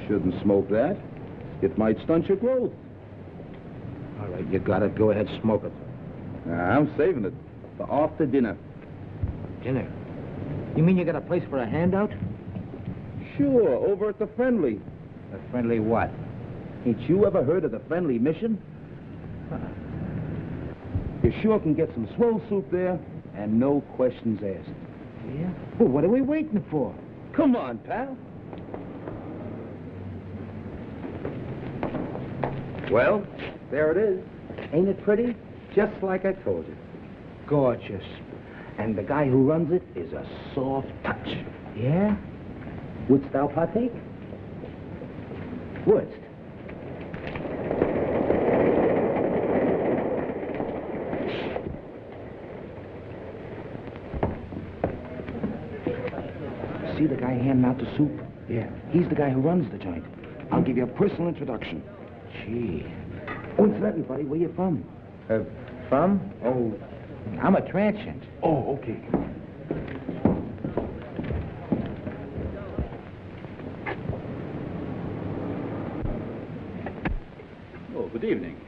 Shouldn't smoke that. It might stunt your growth. All right, you got it. Go ahead, smoke it. I'm saving it for after dinner. Dinner? You mean you got a place for a handout? Sure, over at the Friendly. The Friendly what? Ain't you ever heard of the Friendly Mission? You sure can get some swell soup there, and no questions asked. Yeah? Well, what are we waiting for? Come on, pal. Well, there it is. Ain't it pretty? Just like I told you. Gorgeous. And the guy who runs it is a soft touch. Yeah? Wouldst thou partake? Wouldst? See the guy handing out the soup? Yeah. He's the guy who runs the joint. I'll give you a personal introduction. Gee. Oh, and for everybody, where you from? From? Oh, I'm a transient. Oh, okay. Oh, good evening.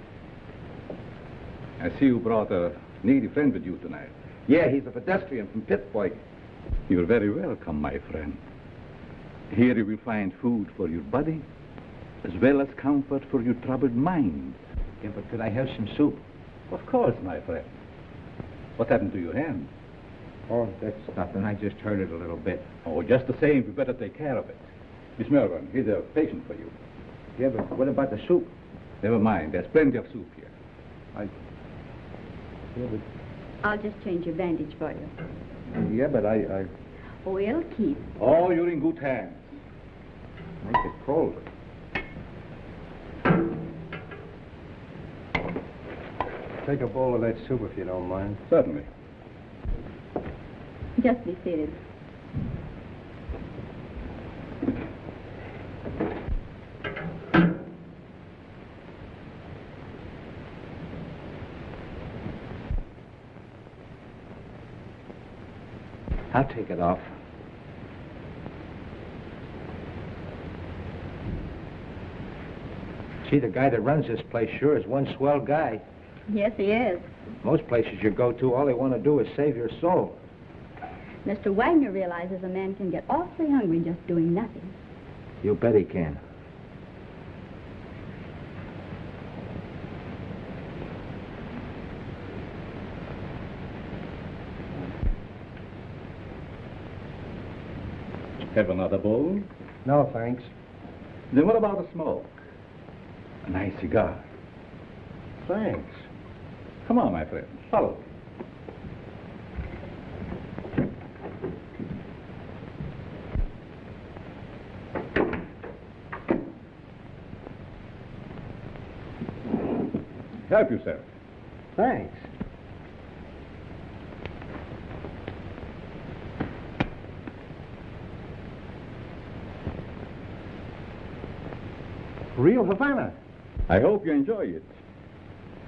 I see you brought a needy friend with you tonight. Yeah, he's a pedestrian from Pittsburgh. You're very welcome, my friend. Here you will find food for your body, as well as comfort for your troubled mind. Yeah, but could I have some soup? Of course, my friend. What happened to your hand? Oh, that's nothing. I just hurt it a little bit. Oh, just the same, you better take care of it. Miss Melbourne, here's a patient for you. Yeah, but what about the soup? Never mind, there's plenty of soup here. I'll just change your bandage for you. Yeah, but I... Oh, it'll keep. Oh, you're in good hands. Make it cold. Take a bowl of that soup if you don't mind. Certainly. Just be seated. I'll take it off. Gee, the guy that runs this place sure is one swell guy. Yes, he is. Most places you go to, all they want to do is save your soul. Mr. Wagner realizes a man can get awfully hungry just doing nothing. You bet he can. Have another bowl? No, thanks. Then what about a smoke? A nice cigar. Thanks. Come on, my friend. Follow. Help yourself. Thanks. Real Havana. I hope you enjoy it.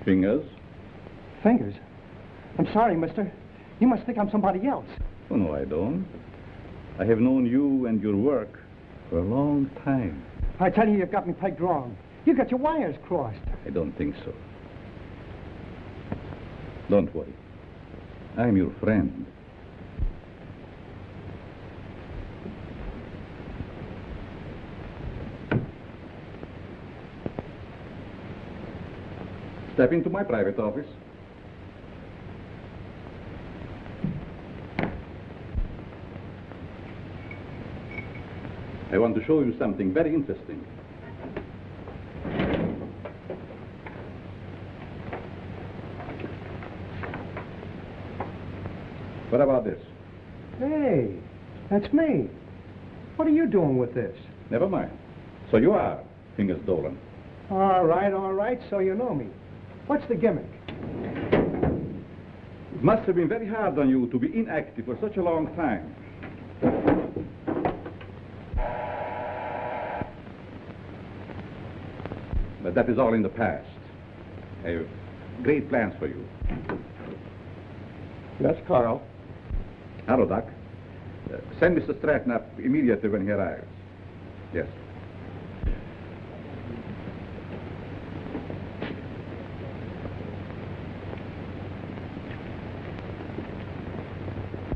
Fingers? Fingers? I'm sorry, mister. You must think I'm somebody else. Oh, no, I don't. I have known you and your work for a long time. I tell you, you've got me pegged wrong. You got your wires crossed. I don't think so. Don't worry. I'm your friend. Step into my private office. I want to show you something very interesting. What about this? Hey, that's me. What are you doing with this? Never mind. So you are Fingers Dolan. All right, so you know me. What's the gimmick? It must have been very hard on you to be inactive for such a long time. But that is all in the past. I have great plans for you. That's Carl. Hello, Doc. Send Mr. Stratton up immediately when he arrives. Yes.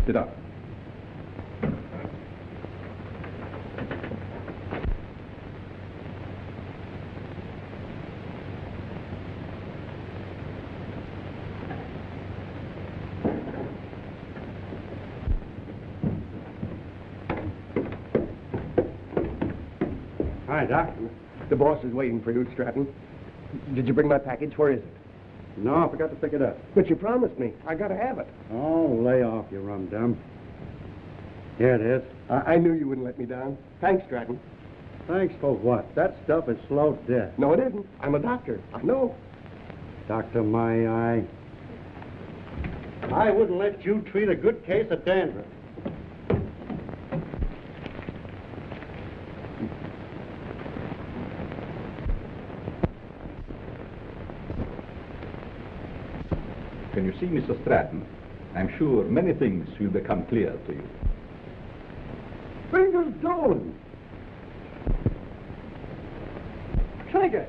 Sit down. Hi, Doc. The boss is waiting for you, Stratton. Did you bring my package? Where is it? No, I forgot to pick it up. But you promised me. I gotta have it. Oh, lay off, you rum-dum. Here it is. I knew you wouldn't let me down. Thanks, Stratton. Thanks for what? That stuff is slow to death. No, it isn't. I'm a doctor. I know. Doctor, my eye. I wouldn't let you treat a good case of dandruff. When you see Mr. Stratton, I'm sure many things will become clear to you. Fingers Dolan. Trigger,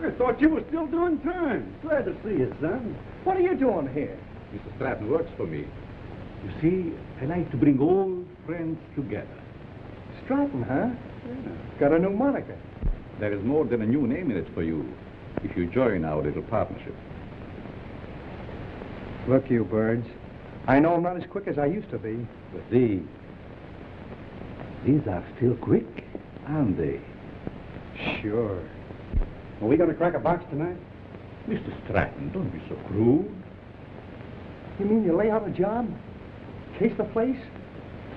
I thought you were still doing time. Glad to see you, son. what are you doing here? Mr. Stratton works for me. You see, I like to bring old friends together. Stratton, huh? Yeah. Got a new moniker. There is more than a new name in it for you if you join our little partnership. Look, you birds. I know I'm not as quick as I used to be. But these are still quick, aren't they? Sure. Are we going to crack a box tonight? Mr. Stratton, don't be so crude. You mean you lay out a job? Case the place?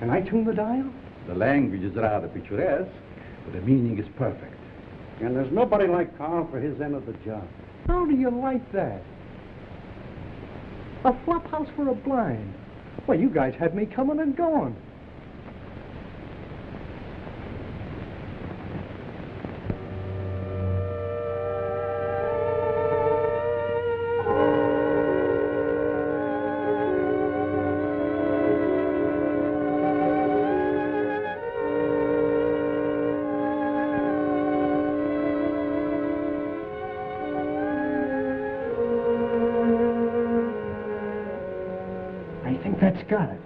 And I tune the dial? The language is rather picturesque, but the meaning is perfect. And there's nobody like Carl for his end of the job. How do you like that? A flop house for a blind. Well, you guys had me coming and going. That's got it.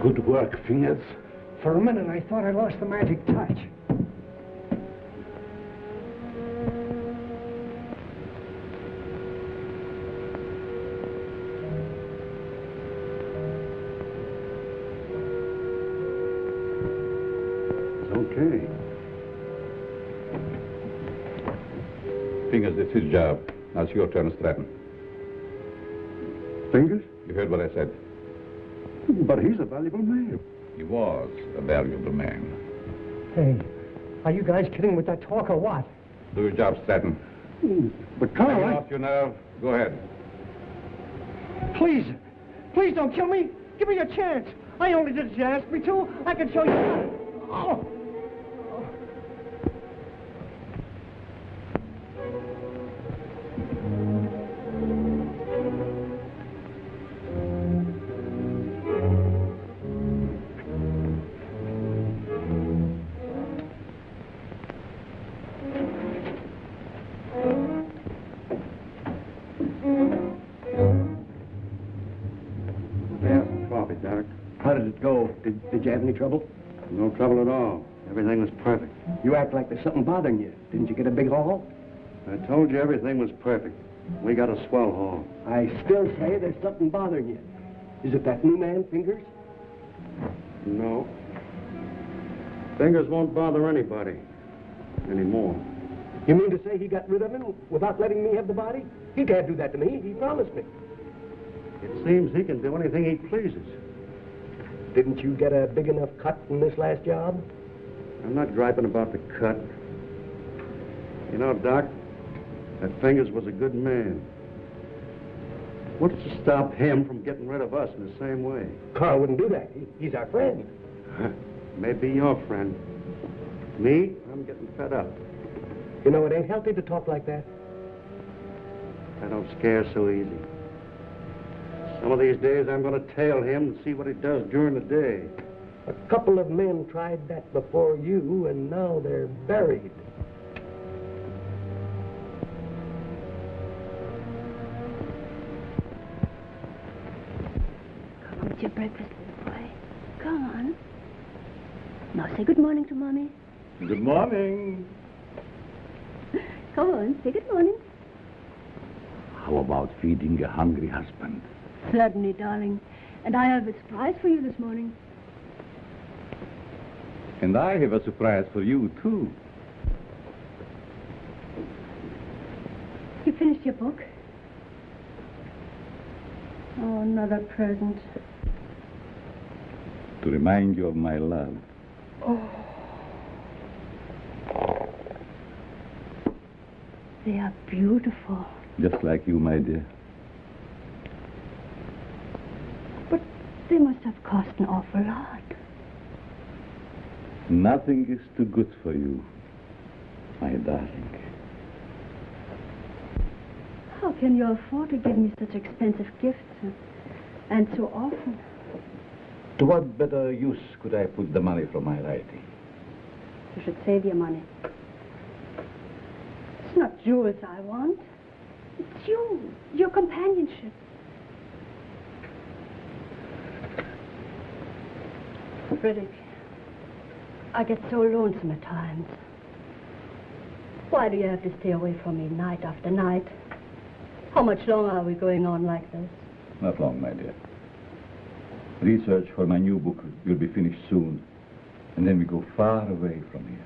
Good work, Fingers. For a minute, I thought I lost the magic touch. It's okay. Fingers, it's his job. Now it's your turn, Stratton. Fingers? You heard what I said. But he's a valuable man. He was a valuable man. Hey, are you guys kidding with that talk or what? Do your job, Stratton. But Have Carl, you I... lost your nerve? Go ahead. Please, please don't kill me. Give me a chance. I only did as you asked me to. I can show you. Oh. How did it go? Did you have any trouble? No trouble at all. Everything was perfect. You act like there's something bothering you. Didn't you get a big haul? I told you everything was perfect. We got a swell haul. I still say there's something bothering you. Is it that new man, Fingers? No. Fingers won't bother anybody anymore. You mean to say he got rid of him without letting me have the body? He can't do that to me. He promised me. It seems he can do anything he pleases. Didn't you get a big enough cut in this last job? I'm not griping about the cut. You know, Doc, that Fingers was a good man. What's to stop him from getting rid of us in the same way? Carl wouldn't do that. He's our friend. Maybe your friend. Me, I'm getting fed up. You know, it ain't healthy to talk like that. I don't scare so easy. Some of these days I'm going to tail him and see what he does during the day. A couple of men tried that before you, and now they're buried. Come on, it's your breakfast, little boy. Come on. Now say good morning to Mommy. Good morning. Come on, say good morning. How about feeding a hungry husband? Certainly, darling. And I have a surprise for you this morning. And I have a surprise for you, too. You finished your book? Oh, another present. To remind you of my love. Oh. They are beautiful. Just like you, my dear. But they must have cost an awful lot. Nothing is too good for you, my darling. How can you afford to give me such expensive gifts and so often? To what better use could I put the money from my writing? You should save your money. It's not jewels I want. It's you, your companionship. Frederick, I get so lonesome at times. Why do you have to stay away from me night after night? How much longer are we going on like this? Not long, my dear. Research for my new book will be finished soon, and then we go far away from here.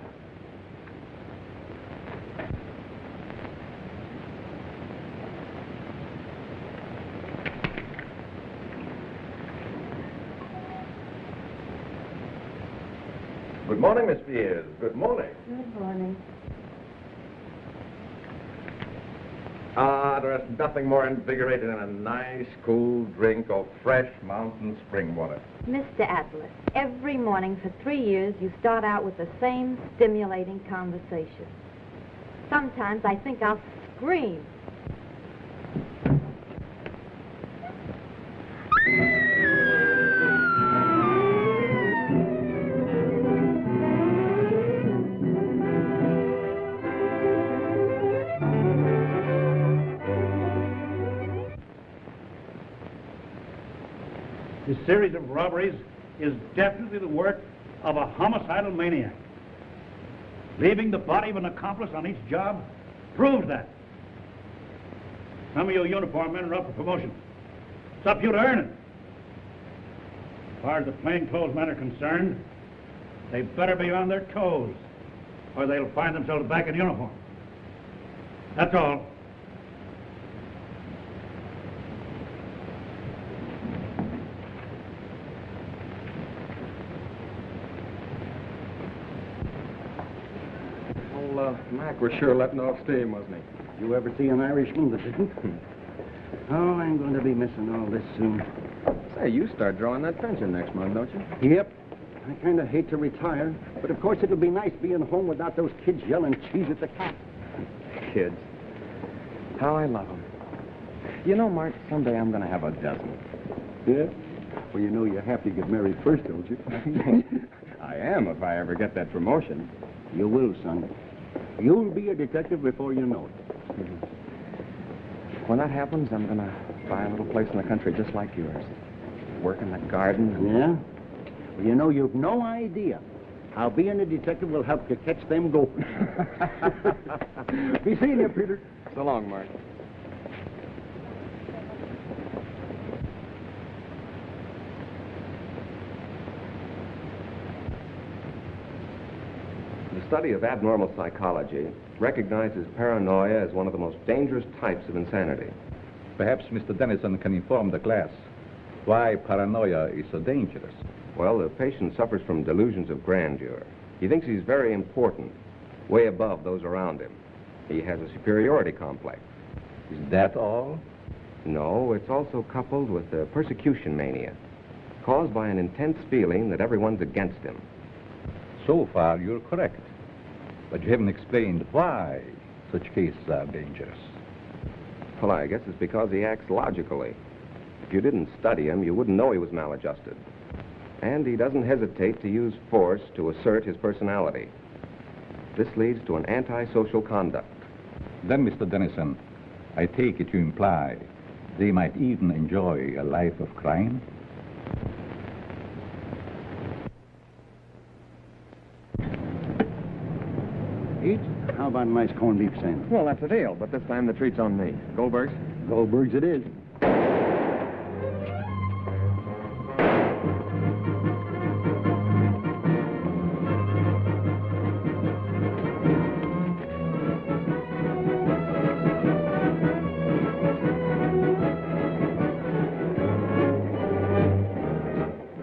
Good morning, Miss Spears. Good morning. Good morning. There's nothing more invigorating than a nice, cool drink of fresh mountain spring water. Mr. Atlas, every morning for 3 years you start out with the same stimulating conversation. Sometimes I think I'll scream. This series of robberies is definitely the work of a homicidal maniac. Leaving the body of an accomplice on each job proves that. Some of you uniform men are up for promotion. It's up to you to earn it. As far as the plainclothes men are concerned, they better be on their toes, or they'll find themselves back in uniform. That's all. Mac was sure letting off steam, wasn't he? You ever see an Irishman that didn't? Oh, I'm going to be missing all this soon. Say, you start drawing that pension next month, don't you? Yep. I kind of hate to retire, but of course it'll be nice being home without those kids yelling cheese at the cat. Kids. How I love them. You know, Mart, someday I'm going to have a dozen. Yeah? Well, you know you have to get married first, don't you? I am if I ever get that promotion. You will, son. You'll be a detective before you know it. When that happens, I'm going to buy a little place in the country just like yours. Work in the garden. Yeah? Well, you know, you've no idea how being a detective will help you catch them gophers. Be seeing you, Peter. So long, Mart. The study of abnormal psychology recognizes paranoia as one of the most dangerous types of insanity. Perhaps Mr. Dennison can inform the class why paranoia is so dangerous. Well, the patient suffers from delusions of grandeur. He thinks he's very important, way above those around him. He has a superiority complex. Is that all? No, it's also coupled with a persecution mania, caused by an intense feeling that everyone's against him. So far, you're correct. But you haven't explained why such cases are dangerous. Well, I guess it's because he acts logically. If you didn't study him, you wouldn't know he was maladjusted. And he doesn't hesitate to use force to assert his personality. This leads to an antisocial conduct. Then, Mr. Dennison, I take it you imply they might even enjoy a life of crime? Pete, how about a nice corned beef sandwich? Well, that's a deal, but this time the treat's on me. Goldberg's? Goldberg's it is.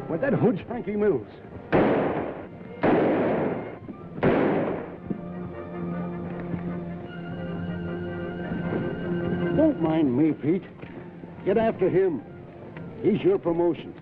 With that hood's Frankie Mills. Don't mind me, Pete. Get after him. He's your promotion.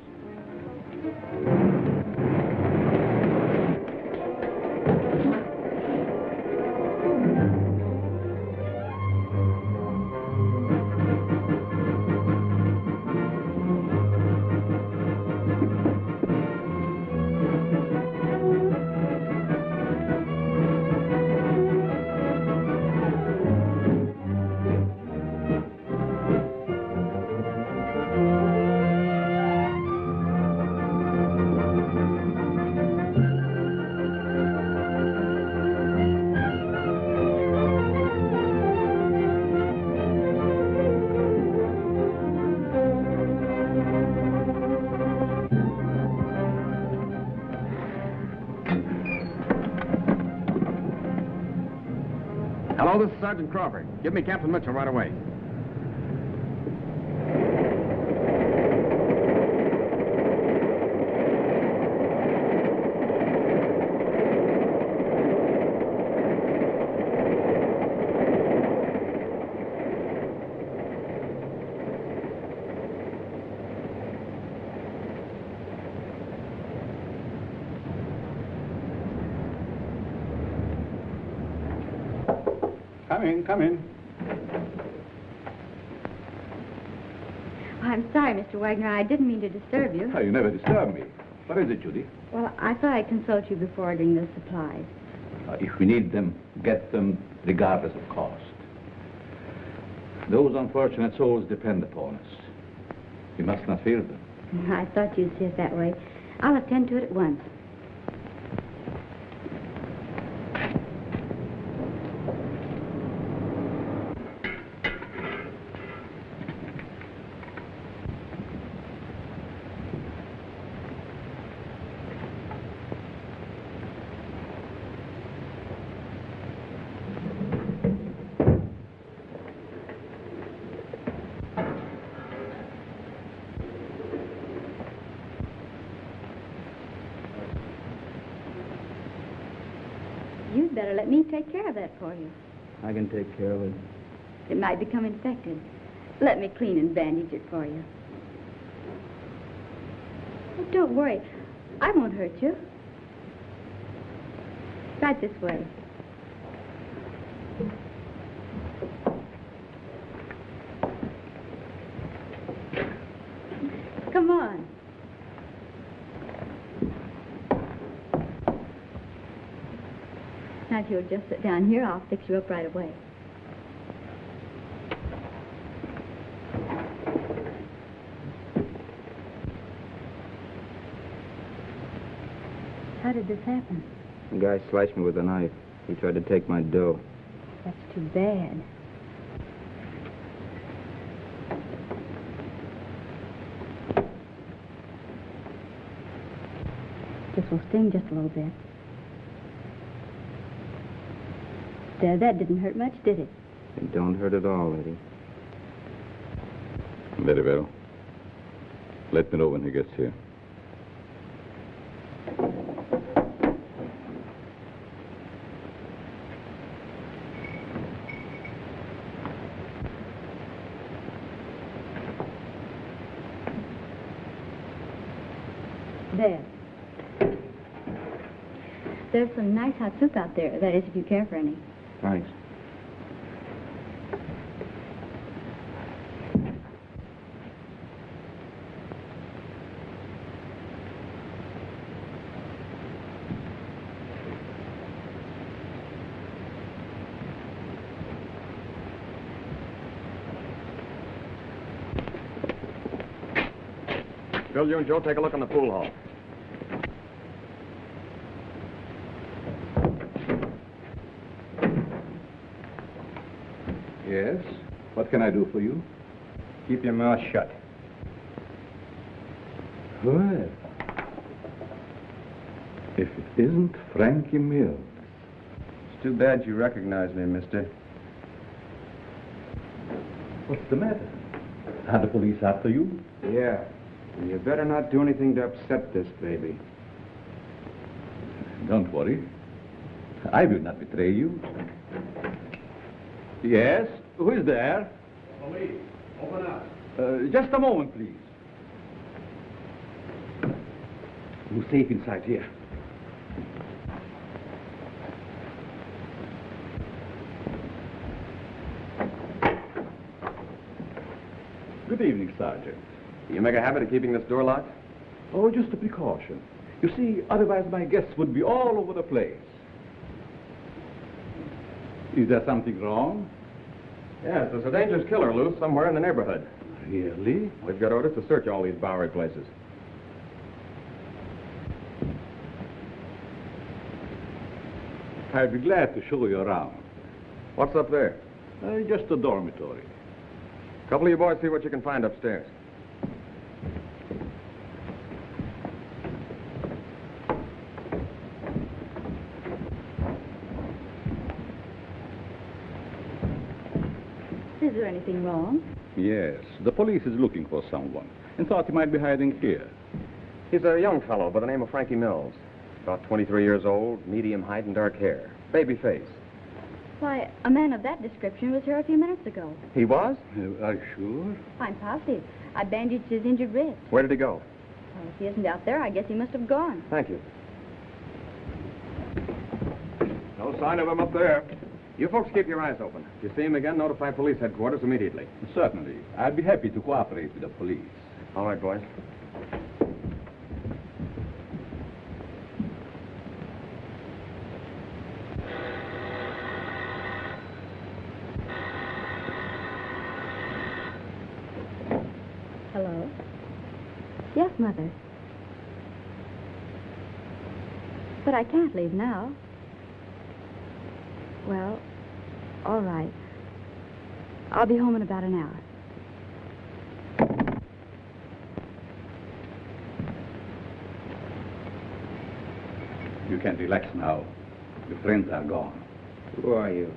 Hello, this is Sergeant Crawford. Give me Captain Mitchell right away. Come in. I'm sorry, Mr. Wagner. I didn't mean to disturb you. Oh, you never disturb me. What is it, Judy? Well, I thought I'd consult you before ordering the supplies. If we need them, get them regardless of cost. Those unfortunate souls depend upon us. We must not fear them. I thought you'd see it that way. I'll attend to it at once. You'd better let me take care of that for you. I can take care of it. It might become infected. Let me clean and bandage it for you. Oh, don't worry. I won't hurt you. Right this way. Now, if you'll just sit down here, I'll fix you up right away. How did this happen? The guy sliced me with a knife. He tried to take my dough. That's too bad. This will sting just a little bit. There, that didn't hurt much, did it? It don't hurt at all, Eddie. Very well. Let me know when he gets here. There. There's some nice hot soup out there. That is, if you care for any. Thanks. Bill, you and Joe take a look in the pool hall. Yes? What can I do for you? Keep your mouth shut. Well, if it isn't Frankie Mills. It's too bad you recognize me, mister. What's the matter? Are the police after you? Yeah. And you better not do anything to upset this baby. Don't worry. I will not betray you. Yes? Who is there? Police, open up. Just a moment, please. You're safe inside here. Good evening, Sergeant. You make a habit of keeping this door locked? Oh, just a precaution. You see, otherwise my guests would be all over the place. Is there something wrong? Yes, there's a dangerous killer loose somewhere in the neighborhood. Really? We've got orders to search all these Bowery places. I'd be glad to show you around. What's up there? Just a dormitory. A couple of you boys see what you can find upstairs. Is there anything wrong? Yes, the police is looking for someone and thought he might be hiding here. He's a young fellow by the name of Frankie Mills. About 23 years old, medium height and dark hair. Baby face. Why, a man of that description was here a few minutes ago. He was? Are you sure? I'm positive. I bandaged his injured wrist. Where did he go? Well, if he isn't out there, I guess he must have gone. Thank you. No sign of him up there. You folks keep your eyes open. If you see him again, notify police headquarters immediately. Certainly. I'd be happy to cooperate with the police. All right, boys. Hello? Yes, Mother. But I can't leave now. Well, all right. I'll be home in about an hour. You can relax now. Your friends are gone. Who are you?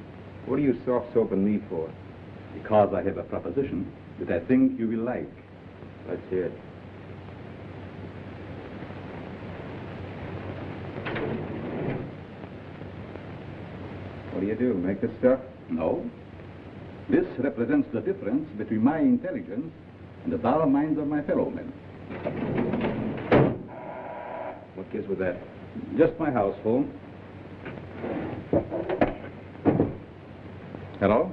What are you soft-soaping me for? Because I have a proposition that I think you will like. Let's hear it. What do you do? Make this stuff? No. This represents the difference between my intelligence and the dull minds of my fellow men. What gives with that? Just my house phone. Hello?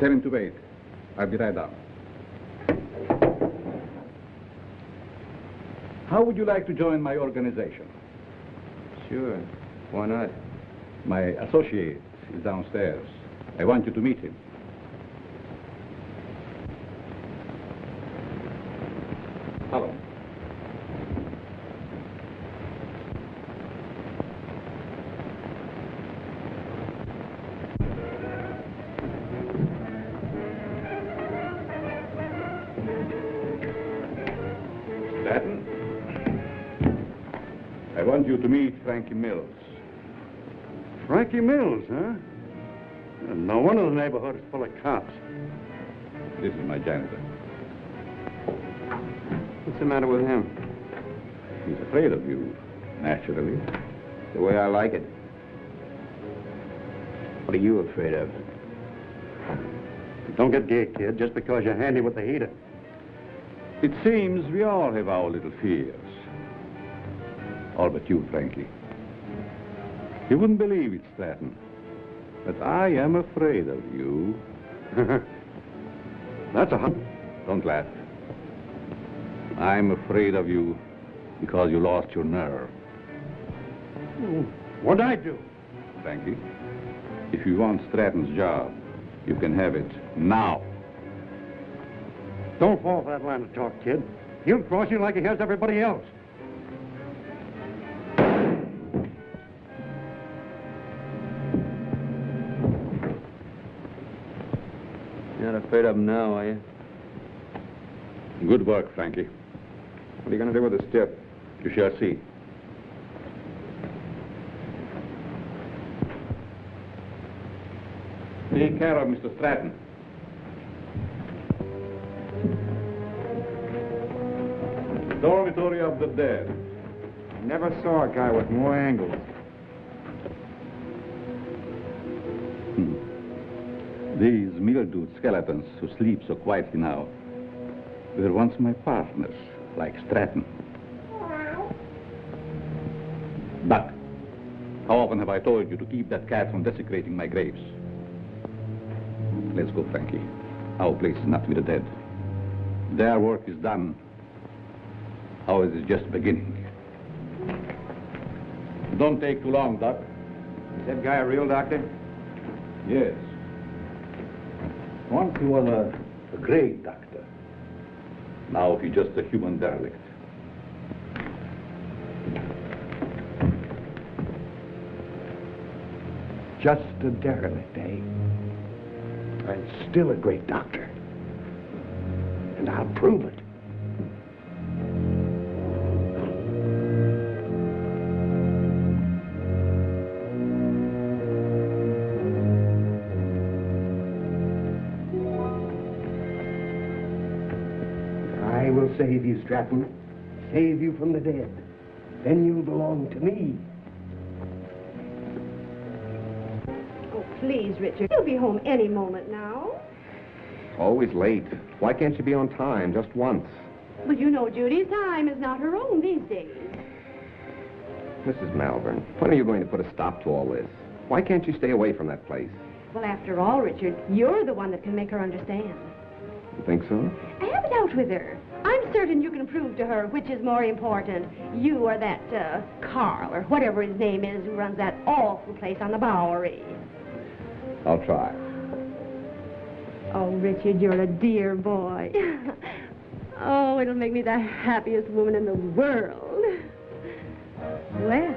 Tell him to wait. I'll be right down. How would you like to join my organization? Sure. Why not? My associate is downstairs. I want you to meet him. Hello. Stratton, I want you to meet Frankie Mills. Frankie Mills, huh? No wonder the neighborhood is full of cops. This is my janitor. What's the matter with him? He's afraid of you, naturally. The way I like it. What are you afraid of? Don't get gay, kid, just because you're handy with the heater. It seems we all have our little fears. All but you, Frankie. You wouldn't believe it, Stratton, but I am afraid of you. That's a hot... Don't laugh. I'm afraid of you because you lost your nerve. What'd I do? Frankie, if you want Stratton's job, you can have it now. Don't fall for that line of talk, kid. He'll cross you like he has everybody else. You're not afraid of him now, are you? Good work, Frankie. What are you going to do with the stiff? You shall see. Take care of Mr. Stratton. Dormitory of the dead. Never saw a guy with more angles. These mildewed skeletons who sleep so quietly now were once my partners, like Stratton. Duck, how often have I told you to keep that cat from desecrating my graves? Let's go, Frankie. Our place is not with the dead. Their work is done. Ours is just beginning. Don't take too long, Doc. Is that guy a real doctor? Yes. Once he was a great doctor. Now he's just a human derelict. Just a derelict, eh? And still a great doctor. And I'll prove it. I will save you, Stratton. Save you from the dead. Then you'll belong to me. Oh, please, Richard. You'll be home any moment now. Always late. Why can't you be on time just once? But you know Judy's time is not her own these days. Mrs. Malvern, when are you going to put a stop to all this? Why can't you stay away from that place? Well, after all, Richard, you're the one that can make her understand. You think so? Have it out with her. I'm certain you can prove to her which is more important, you or that Carl, or whatever his name is, who runs that awful place on the Bowery. I'll try. Oh, Richard, you're a dear boy. Oh, it'll make me the happiest woman in the world. Well,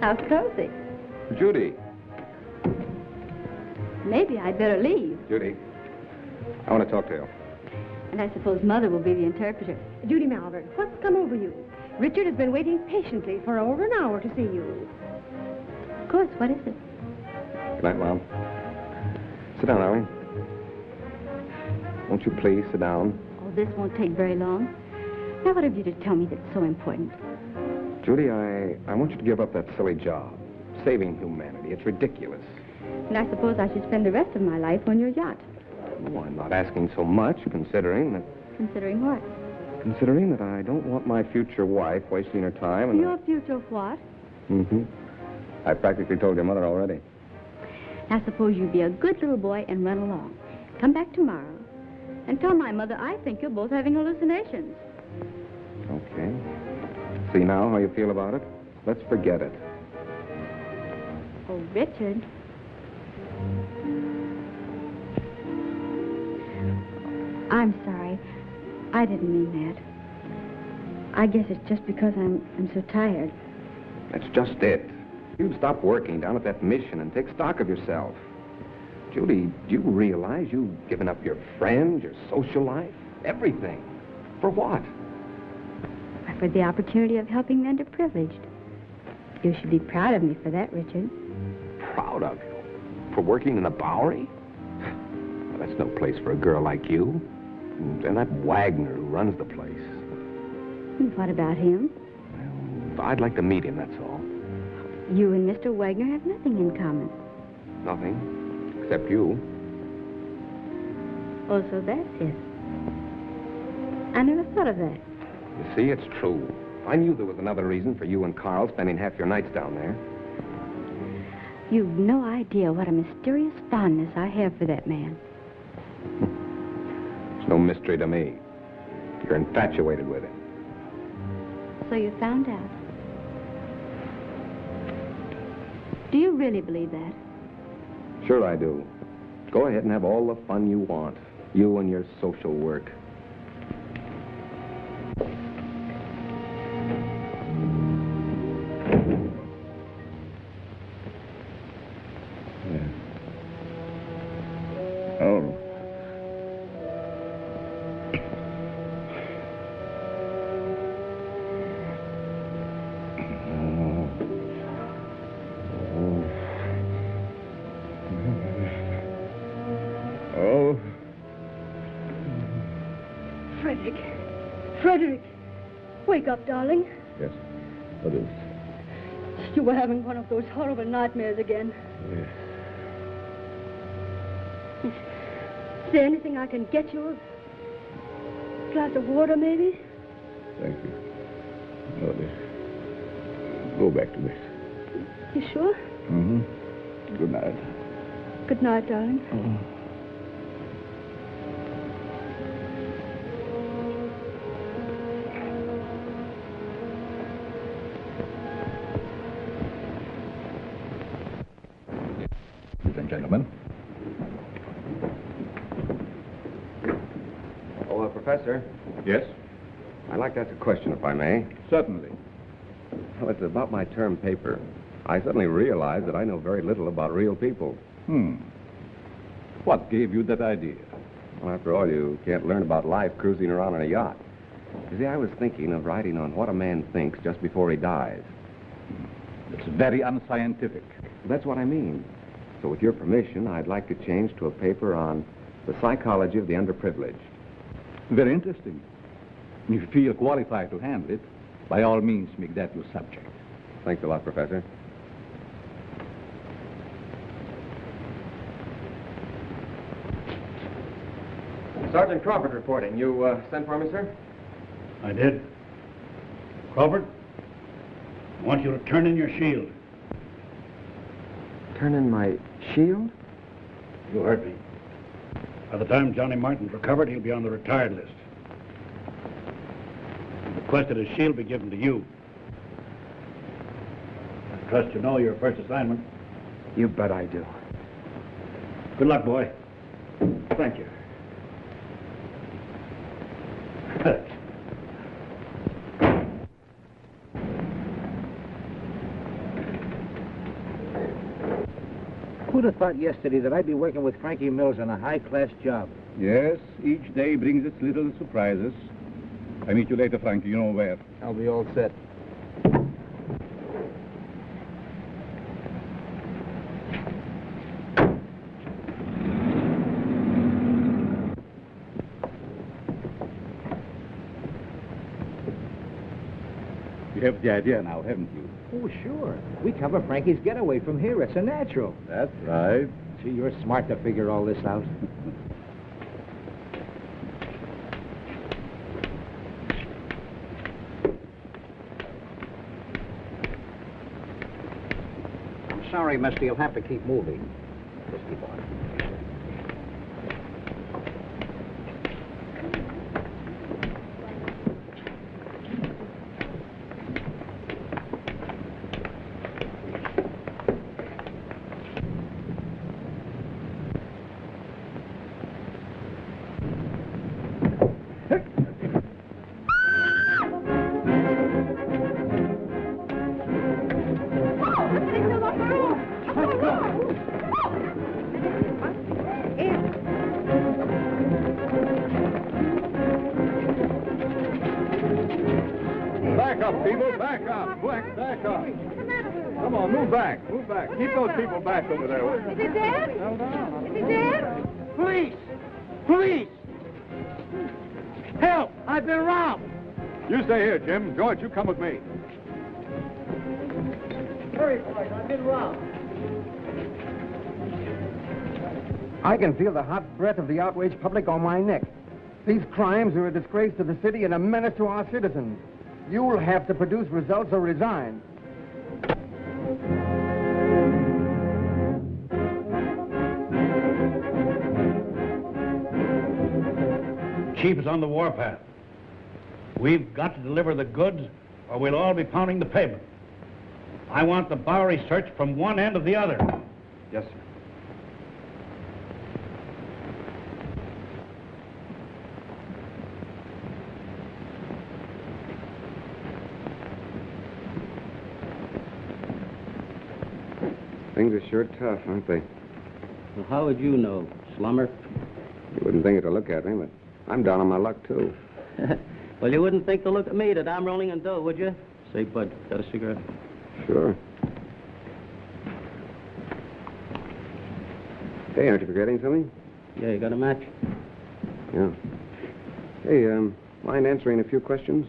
how cozy. Judy. Maybe I'd better leave. Judy, I want to talk to you. And I suppose Mother will be the interpreter. Judy Malvern, what's come over you? Richard has been waiting patiently for over an hour to see you. Of course, what is it? Good night, Mom. Sit down, Arlie. Won't you please sit down? Oh, this won't take very long. Now, what have you to tell me that's so important? Judy, I want you to give up that silly job. Saving humanity. It's ridiculous. And I suppose I should spend the rest of my life on your yacht. Oh, I'm not asking so much, considering that... Considering what? Considering that I don't want my future wife wasting her time and... Your future what? Mm-hmm. I practically told your mother already. Now, suppose you be a good little boy and run along. Come back tomorrow and tell my mother I think you're both having hallucinations. Okay. See now how you feel about it? Let's forget it. Oh, Richard. I'm sorry. I didn't mean that. I guess it's just because I'm so tired. That's just it. You stop working down at that mission and take stock of yourself. Judy, do you realize you've given up your friends, your social life, everything? For what? For the opportunity of helping the underprivileged. You should be proud of me for that, Richard. Proud of you? For working in the Bowery? Well, that's no place for a girl like you. And that Wagner who runs the place. And what about him? Well, I'd like to meet him, that's all. You and Mr. Wagner have nothing in common. Nothing, except you. Oh, so that's it. I never thought of that. You see, it's true. I knew there was another reason for you and Carl spending half your nights down there. You've no idea what a mysterious fondness I have for that man. It's no mystery to me. You're infatuated with him. So you found out. Do you really believe that? Sure I do. Go ahead and have all the fun you want. You and your social work. Oh. Oh. Frederick, wake up, darling. Yes. What is? You were having one of those horrible nightmares again. Yes. Is there anything I can get you? A glass of water, maybe? Thank you. No, go back to bed. You sure? Mm-hmm. Good night. Good night, darling. Ladies and gentlemen. Oh, Professor. Yes? I'd like to ask a question, if I may. Certainly. Well, it's about my term paper. I suddenly realized that I know very little about real people. What gave you that idea? Well, after all, you can't learn about life cruising around on a yacht. You see, I was thinking of writing on what a man thinks just before he dies. It's very unscientific. That's what I mean. So with your permission, I'd like to change to a paper on the psychology of the underprivileged. Very interesting. If you feel qualified to handle it, by all means, make that your subject. Thanks a lot, Professor. Sergeant Crawford reporting. You sent for me, sir? I did. Crawford, I want you to turn in your shield. Turn in my shield? You heard me. By the time Johnny Martin's recovered, he'll be on the retired list. He requested his shield be given to you. I trust you know your first assignment. You bet I do. Good luck, boy. Thank you. Who'd have thought yesterday that I'd be working with Frankie Mills on a high-class job? Yes, each day brings its little surprises. I meet you later, Frankie. You know where. I'll be all set. You have the idea now, haven't you? Oh, sure. We cover Frankie's getaway from here. It's a natural. That's right. Gee, you're smart to figure all this out. I'm sorry, mister. You'll have to keep moving. Just keep on. back up. Quick, back up. Come on, move back. Move back. Keep those people back over there. Is he dead? Hold on. Is he dead? Police! Police! Help! I've been robbed! You stay here, Jim. George, you come with me. Hurry, boys, I've been robbed. I can feel the hot breath of the outraged public on my neck. These crimes are a disgrace to the city and a menace to our citizens. You'll have to produce results or resign. Chief is on the warpath. We've got to deliver the goods, or we'll all be pounding the pavement. I want the Bowery searched from one end to the other. Yes, sir. Things are sure tough, aren't they? Well, how would you know, slummer? You wouldn't think it to look at me, but I'm down on my luck, too. Well, you wouldn't think to look at me that I'm rolling in dough, would you? Say, Bud, got a cigarette? Sure. Hey, aren't you forgetting something? Yeah, you got a match? Yeah. Hey, mind answering a few questions?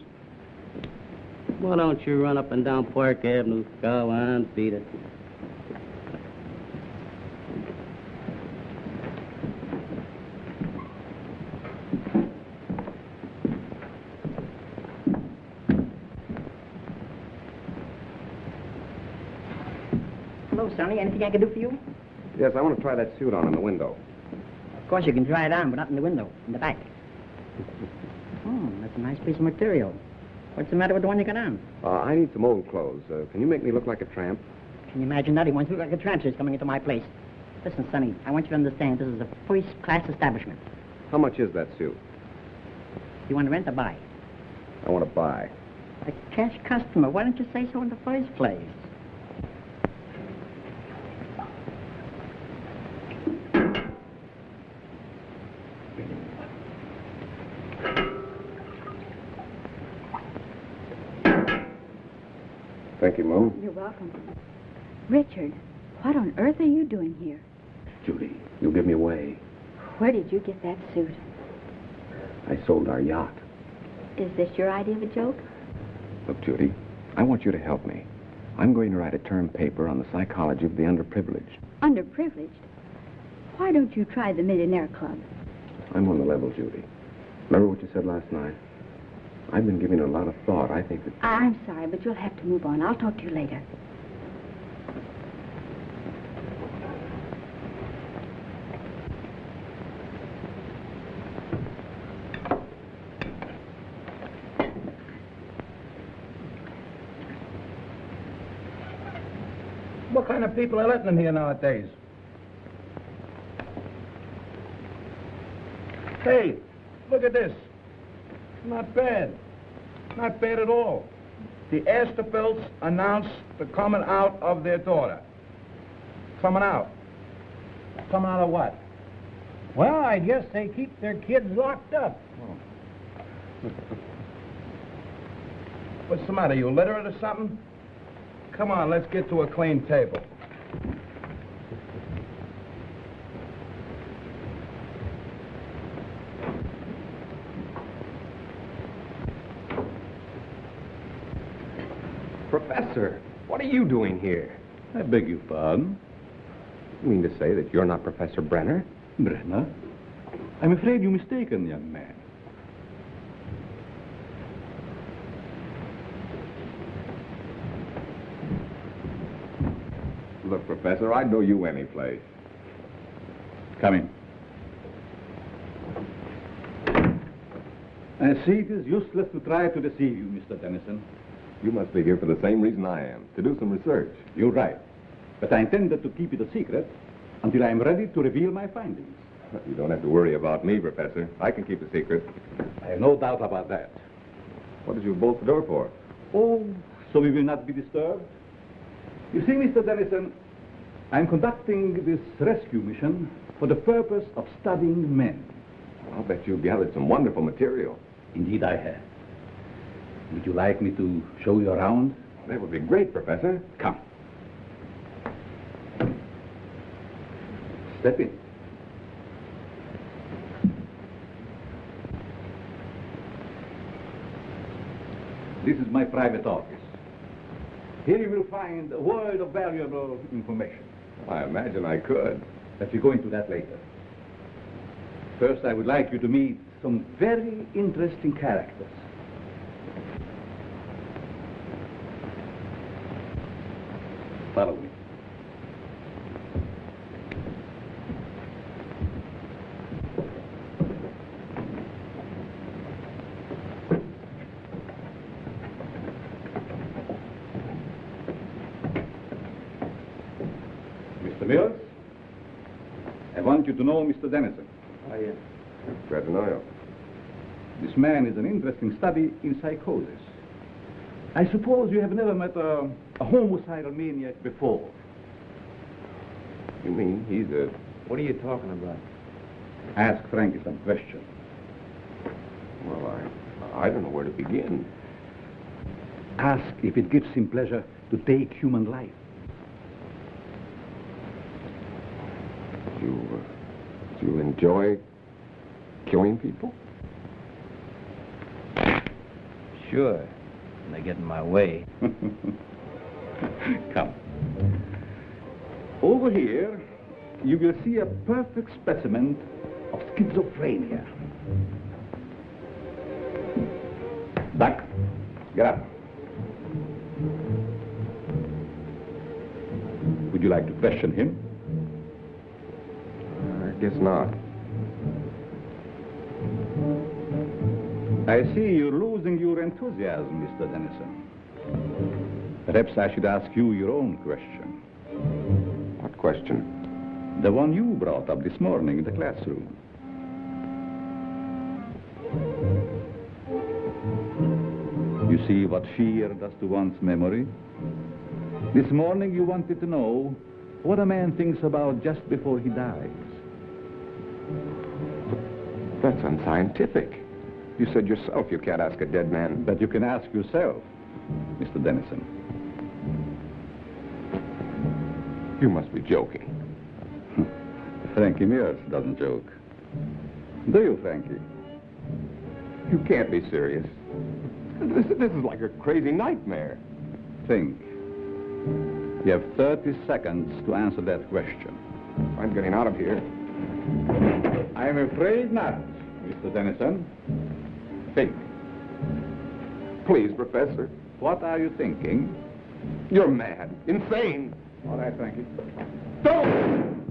Why don't you run up and down Park Avenue? Go on, beat it. Hello, Sonny. Anything I can do for you? Yes, I want to try that suit on in the window. Of course, you can try it on, but not in the window, in the back. That's a nice piece of material. What's the matter with the one you got on? I need some old clothes. Can you make me look like a tramp? Can you imagine that? He wants to look like a tramp who's coming into my place. Listen, Sonny, I want you to understand this is a first-class establishment. How much is that suit? You want to rent or buy? I want to buy. A cash customer. Why don't you say so in the first place? Thank you, Mo. You're welcome. Richard, what on earth are you doing here? Judy, you'll give me away. Where did you get that suit? I sold our yacht. Is this your idea of a joke? Look, Judy, I want you to help me. I'm going to write a term paper on the psychology of the underprivileged. Underprivileged? Why don't you try the Millionaire Club? I'm on the level, Judy. Remember what you said last night? I've been giving it a lot of thought. I think that... I'm sorry, but you'll have to move on. I'll talk to you later. What kind of people are letting in here nowadays? Hey, look at this. Not bad. Not bad at all. The Asterfelds announced the coming out of their daughter. Coming out. Coming out of what? Well, I guess they keep their kids locked up. What's the matter, you literate or something? Come on, let's get to a clean table. Professor, what are you doing here? I beg your pardon? You mean to say that you're not Professor Brenner? Brenner? I'm afraid you're mistaken, young man. Look, Professor, I'd know you any place. Come in. I see it is useless to try to deceive you, Mr. Dennison. You must be here for the same reason I am, to do some research. You're right. But I intended to keep it a secret until I am ready to reveal my findings. You don't have to worry about me, Professor. I can keep a secret. I have no doubt about that. What did you bolt the door for? Oh, so we will not be disturbed? You see, Mr. Dennison, I'm conducting this rescue mission for the purpose of studying men. I'll bet you've gathered some wonderful material. Indeed I have. Would you like me to show you around? That would be great, Professor. Come. Step in. This is my private office. Here you will find a world of valuable information. I imagine I could. But we'll go into that later. First, I would like you to meet some very interesting characters. Follow me. Mr. Mills, I want you to know Mr. Dennison. Glad to know you. This man is an interesting study in psychosis. I suppose you have never met a homicidal maniac before. You mean he's a... What are you talking about? Ask Frankie some questions. Well, I don't know where to begin. Ask if it gives him pleasure to take human life. Do you enjoy killing people? Sure. When they get in my way. Come. Over here, you will see a perfect specimen of schizophrenia. Duck, get up. Would you like to question him? I guess not. I see you're losing your enthusiasm, Mr. Dennison. Perhaps I should ask you your own question. What question? The one you brought up this morning in the classroom. You see what fear does to one's memory? This morning you wanted to know what a man thinks about just before he dies. That's unscientific. You said yourself you can't ask a dead man. But you can ask yourself, Mr. Dennison. You must be joking. Frankie Mears doesn't joke. Do you, Frankie? You can't be serious. This is like a crazy nightmare. Think. You have 30 seconds to answer that question. I'm getting out of here. I'm afraid not, Mr. Dennison. Think. Please, Professor. What are you thinking? You're mad. Insane. All right, Frankie. Don't!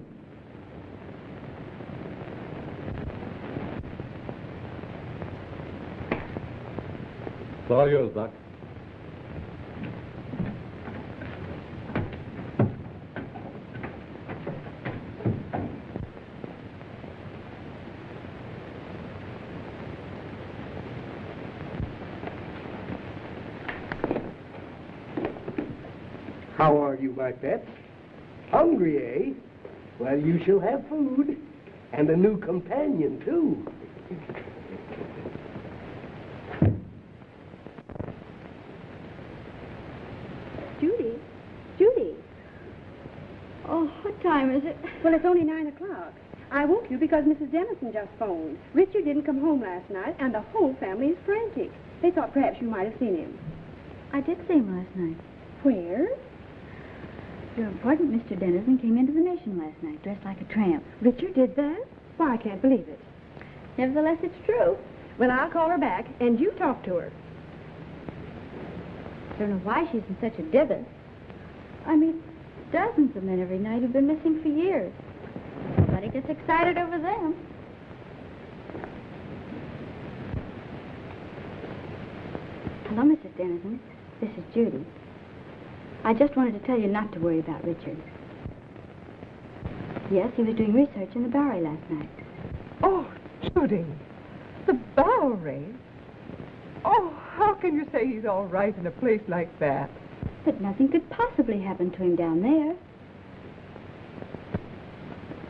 It's all yours, Doc. How are you, my pets? Hungry, eh? Well, you shall have food. And a new companion, too. Judy? Judy? Oh, what time is it? Well, it's only 9 o'clock. I woke you because Mrs. Dennison just phoned. Richard didn't come home last night, and the whole family is frantic. They thought perhaps you might have seen him. I did see him last night. Where? Your important Mr. Dennison came into the Mission last night, dressed like a tramp. Richard did that? Why, I can't believe it. Nevertheless, it's true. Well, I'll call her back, and you talk to her. I don't know why she's in such a divot. I meet dozens of men every night who've been missing for years. Nobody gets excited over them. Hello, Mrs. Dennison. This is Judy. I just wanted to tell you not to worry about Richard. Yes, he was doing research in the Bowery last night. Oh, Judy, the Bowery? Oh, how can you say he's all right in a place like that? But nothing could possibly happen to him down there.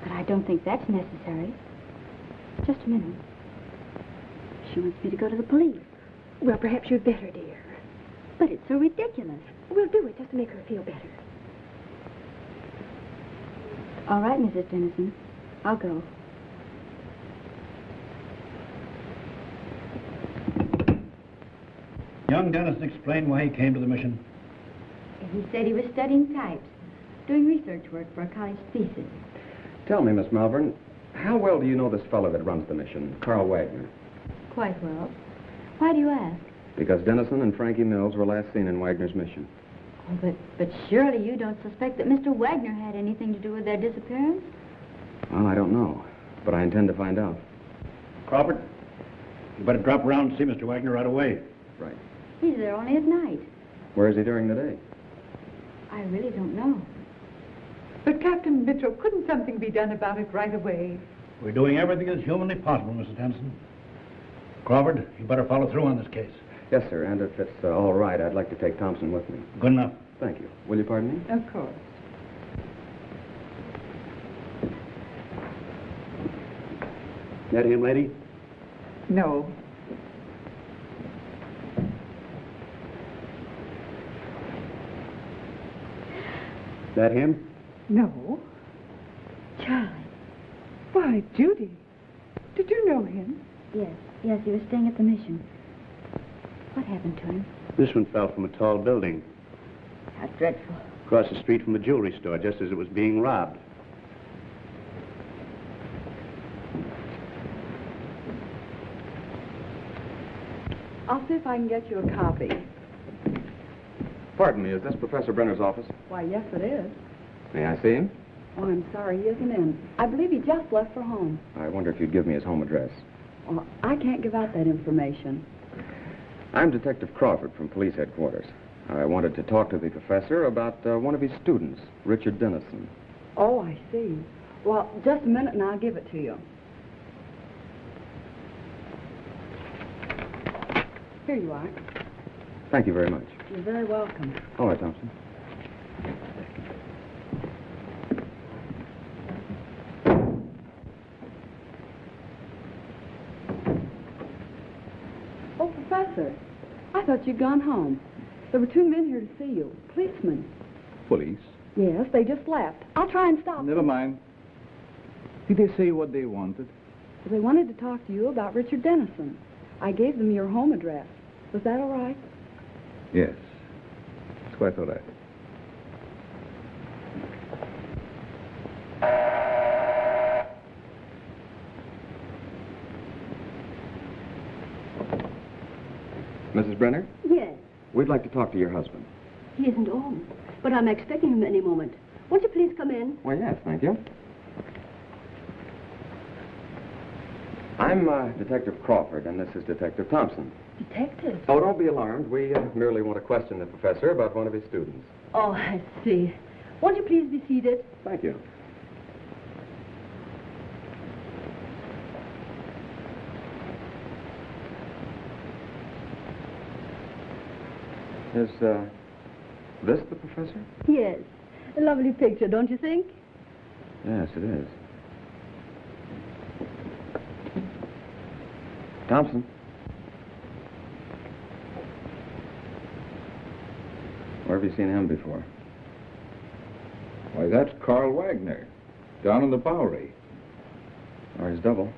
But I don't think that's necessary. Just a minute. She wants me to go to the police. Well, perhaps you'd better, dear. But it's so ridiculous. We'll do it just to make her feel better. All right, Mrs. Dennison. I'll go. Young Dennison explained why he came to the mission. He said he was studying types, doing research work for a college thesis. Tell me, Miss Malvern, how well do you know this fellow that runs the mission, Carl Wagner? Quite well. Why do you ask? Because Dennison and Frankie Mills were last seen in Wagner's mission. Oh, but surely you don't suspect that Mr. Wagner had anything to do with their disappearance? Well, I don't know, but I intend to find out. Crawford, you better drop around and see Mr. Wagner right away. Right. He's there only at night. Where is he during the day? I really don't know. But, Captain Mitchell, couldn't something be done about it right away? We're doing everything that's humanly possible, Mrs. Dennison. Crawford, you better follow through on this case. Yes, sir, and if it's all right, I'd like to take Thompson with me. Good enough. Thank you. Will you pardon me? Of course. That him, lady? No. That him? No. Charlie. Why, Judy. Did you know him? Yes, he was staying at the mission. What happened to him? This one fell from a tall building. How dreadful. Across the street from a jewelry store, just as it was being robbed. I'll see if I can get you a copy. Pardon me, is this Professor Brenner's office? Why, yes, it is. May I see him? Oh, I'm sorry, he isn't in. I believe he just left for home. I wonder if you'd give me his home address. Well, I can't give out that information. I'm Detective Crawford from police headquarters. I wanted to talk to the professor about one of his students, Richard Dennison. Oh, I see. Well, just a minute and I'll give it to you. Here you are. Thank you very much. You're very welcome. All right, Thompson. Oh, Professor, I thought you'd gone home. There were 2 men here to see you. Policemen. Police? Yes, they just left. I'll try and stop Never them. mind. Did they say what they wanted? They wanted to talk to you about Richard Dennison. I gave them your home address. Was that all right? Yes. It's quite all right. Mrs. Brenner, Yes, we'd like to talk to your husband. he isn't home, but I'm expecting him any moment. Won't you please come in? Well, yes, thank you. I'm Detective Crawford, and this is Detective Thompson. Detective? Oh, don't be alarmed. We merely want to question the professor about one of his students. Oh, I see. Won't you please be seated? Thank you. Is this the professor? Yes. A lovely picture, don't you think? Yes, it is. Thompson. Where have you seen him before? Why, that's Carl Wagner, down in the Bowery. Or his double.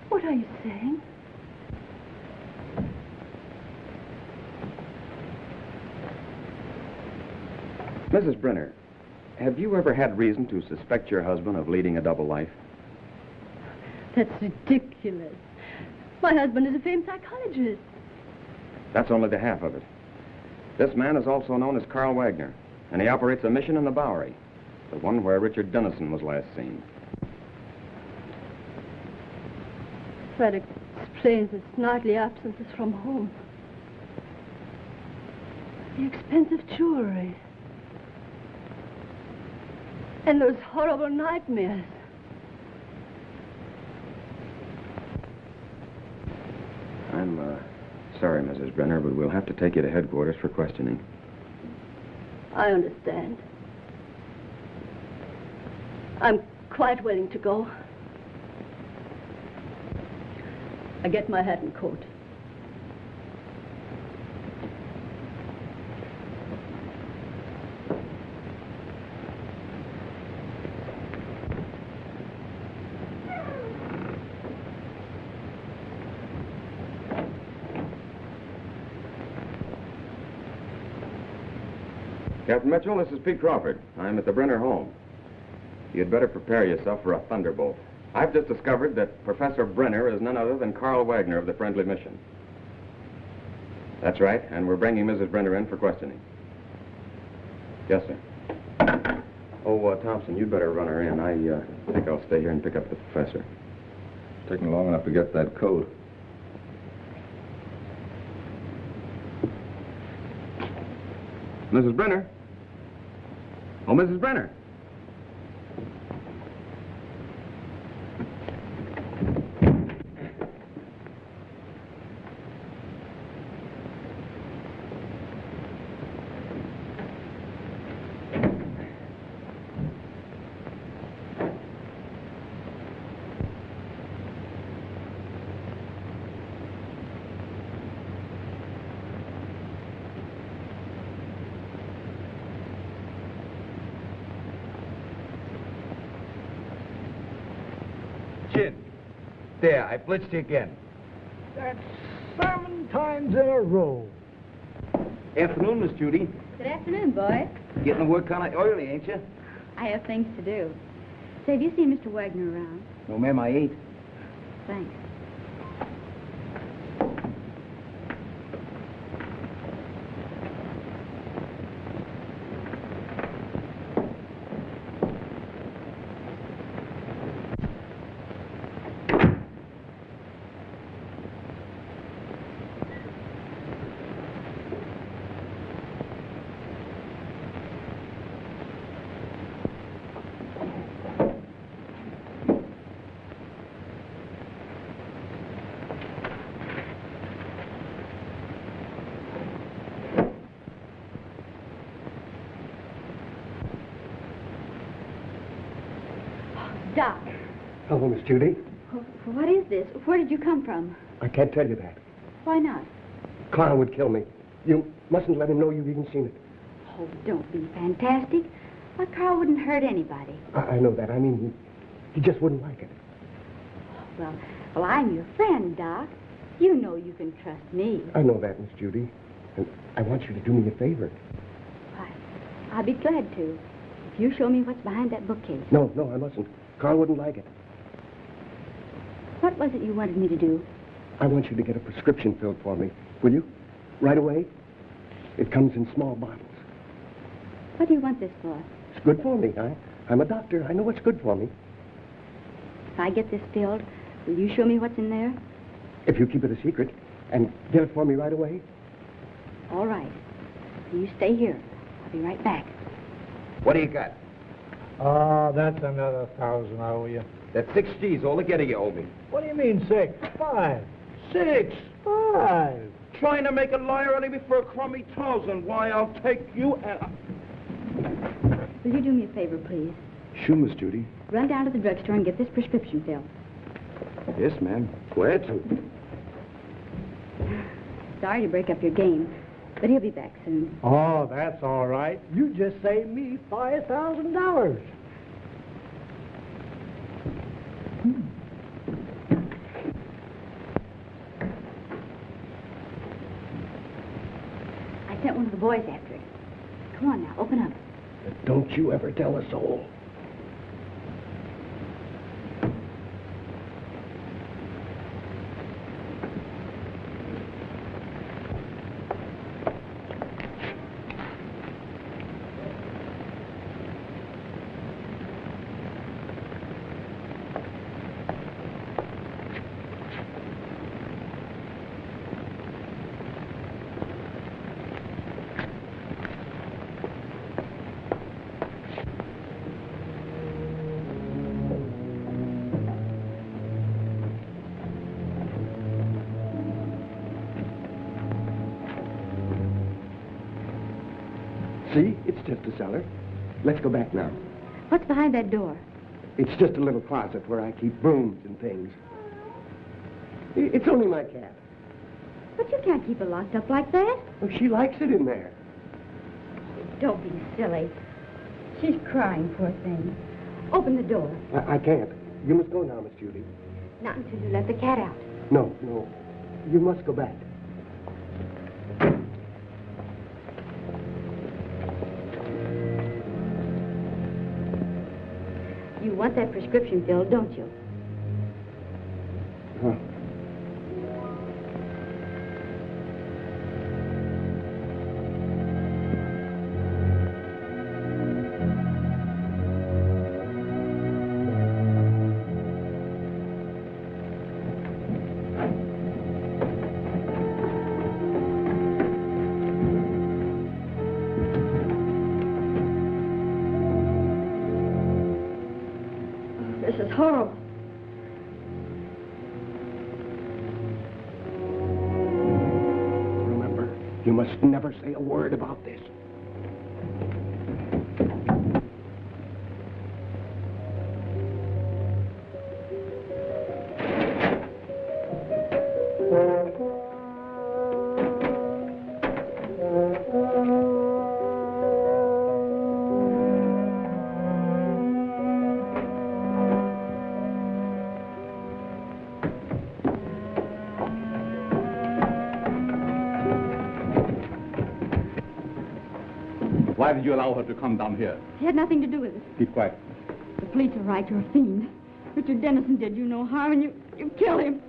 What are you saying? Mrs. Brenner, have you ever had reason to suspect your husband of leading a double life? That's ridiculous. My husband is a famed psychologist. That's only the half of it. This man is also known as Carl Wagner, and he operates a mission in the Bowery, the one where Richard Dennison was last seen. That explains his nightly absences from home. The expensive jewelry. And those horrible nightmares. I'm sorry, Mrs. Brenner, but we'll have to take you to headquarters for questioning. I understand. I'm quite willing to go. I get my hat and coat. Captain Mitchell, this is Pete Crawford. I'm at the Brenner home. You'd better prepare yourself for a thunderbolt. I've just discovered that Professor Brenner is none other than Carl Wagner of the Friendly Mission. That's right, and we're bringing Mrs. Brenner in for questioning. Yes, sir. Oh, Thompson, you'd better run her in. I think I'll stay here and pick up the professor. It's taking long enough to get that coat. Mrs. Brenner? Oh, Mrs. Brenner. There, I blitzed you again. That's 7 times in a row. Afternoon, Miss Judy. Good afternoon, boys. Getting to work kind of early, ain't you? I have things to do. Say, have you seen Mr. Wagner around? No, ma'am, I ain't. Thanks. Doc. Hello, Miss Judy. What is this? Where did you come from? I can't tell you that. Why not? Carl would kill me. You mustn't let him know you've even seen it. Oh, don't be fantastic. Why, Carl wouldn't hurt anybody. I know that. I mean, he just wouldn't like it. Well, I'm your friend, Doc. You know you can trust me. I know that, Miss Judy. And I want you to do me a favor. Why, I'll be glad to. If you show me what's behind that bookcase. No, I mustn't. Carl wouldn't like it. What was it you wanted me to do? I want you to get a prescription filled for me. Will you? Right away? It comes in small bottles. What do you want this for? It's good for me. I'm a doctor. I know what's good for me. If I get this filled, will you show me what's in there? If you keep it a secret and get it for me right away. All right. You stay here. I'll be right back. What do you got? Oh, that's another 1,000 I owe you. That's 6 G's altogether you owe me. What do you mean 6? 5. 6. 5. Trying to make a liar out of me for a crummy 1,000. Why, I'll take you and... Will you do me a favor, please? Sure, Miss Judy. Run down to the drugstore and get this prescription filled. Yes, ma'am. Go ahead, son. Sorry to break up your game, but he'll be back soon. Oh, that's all right. You just saved me $5,000. I sent one of the boys after it. Come on now, open up. Don't you ever tell a soul. See? It's just a cellar. Let's go back now. What's behind that door? It's just a little closet where I keep brooms and things. It's only my cat. But you can't keep it locked up like that. Well, she likes it in there. Don't be silly. She's crying, poor thing. Open the door. I can't. You must go now, Miss Judy. Not until you let the cat out. No. You must go back. You want that prescription filled, don't you? Huh. This is horrible. Remember, you must never say a word about this. Why did you allow her to come down here? It had nothing to do with it. Keep quiet. The police are right. You're a fiend. Richard Dennison did you no harm, and you killed him.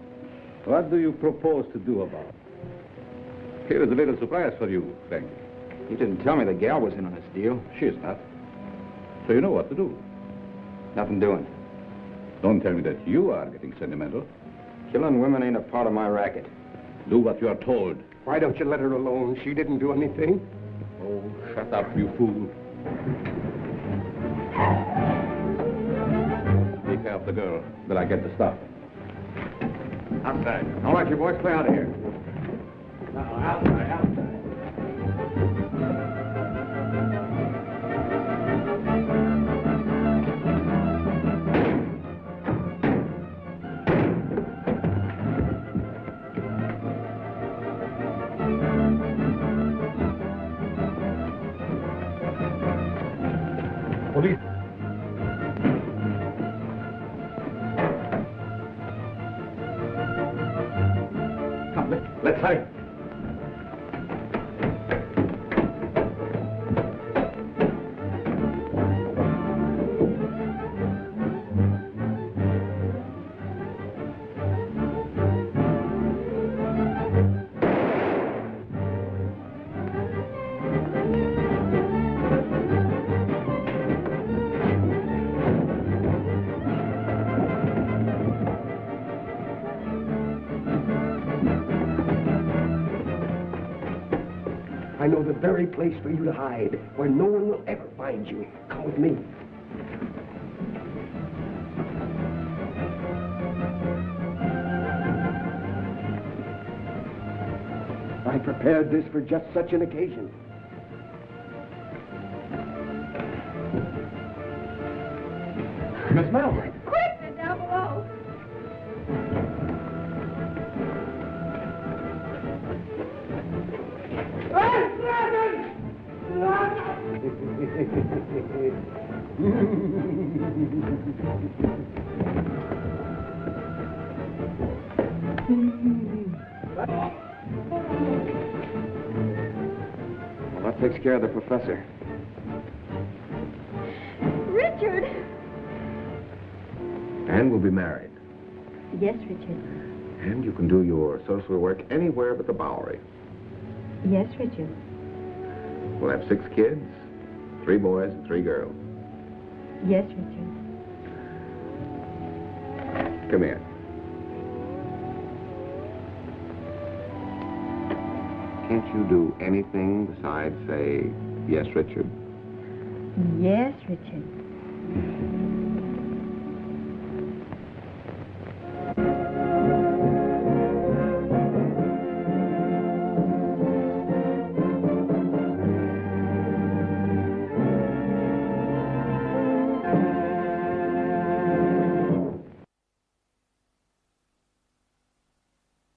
What do you propose to do about it? Here is a little surprise for you, Frank. You didn't tell me the gal was in on this deal. She is not. So you know what to do. Nothing doing. Don't tell me that you are getting sentimental. Killing women ain't a part of my racket. Do what you are told. Why don't you let her alone? She didn't do anything. Oh, shut up, you fool. Take care of the girl, till I get the stuff. Outside. All right, you boys, play out of here. No, outside, outside. Police. Come, let's hurry. I know the very place for you to hide, where no one will ever find you. Come with me. I prepared this for just such an occasion. Miss Melvin. Quick, they're down below. Well, that takes care of the professor. Richard! And we'll be married. Yes, Richard. And you can do your social work anywhere but the Bowery. Yes, Richard. We'll have 6 kids, 3 boys and 3 girls. Yes, Richard. Come here. Can't you do anything besides say, yes, Richard? Yes, Richard.